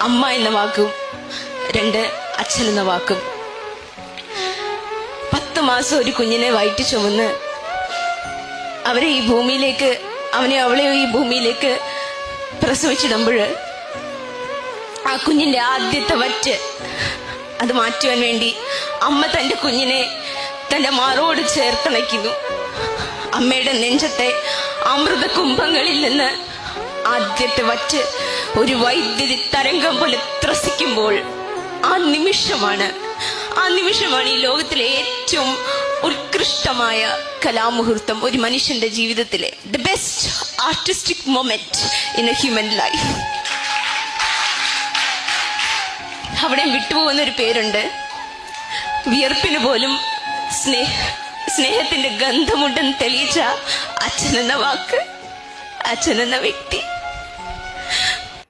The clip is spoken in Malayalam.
അമ്മ എന്ന വാക്കും 2 അച്ഛൻ എന്ന വാക്കും. 10 മാസം ഒരു കുഞ്ഞിനെ വയറ്റി ചുമന്ന് അവനെ അവളെയോ ഈ ഭൂമിയിലേക്ക് പ്രസവിച്ചിടുമ്പോൾ ആ കുഞ്ഞിന്റെ ആദ്യത്തെ വറ്റ് അത് മാറ്റുവാൻ വേണ്ടി അമ്മ തന്റെ കുഞ്ഞിനെ തന്റെ മാറോട് ചേർത്തണയ്ക്കുന്നു. അമ്മയുടെ നെഞ്ചത്തെ അമൃത കുംഭങ്ങളിൽ നിന്ന് ആദ്യത്തെ വറ്റ് ഒരു വൈദ്യുതി തരംഗം പോലെ ത്രസിക്കുമ്പോൾ ആ നിമിഷമാണ് ഈ ലോകത്തിലെ ഏറ്റവും ഉത്കൃഷ്ടമായ കലാമുഹൂർത്തം ഒരു മനുഷ്യന്റെ ജീവിതത്തിലെ the best artistic moment in A human life. അവിടെ വിട്ടുപോകുന്ന ഒരു പേരുണ്ട്. വിയർപ്പിന് പോലും സ്നേഹത്തിന്റെ ഗന്ധമുണ്ടെന്ന് തെളിയിച്ച അച്ഛൻ എന്ന വാക്ക്, അച്ഛൻ എന്ന വ്യക്തി.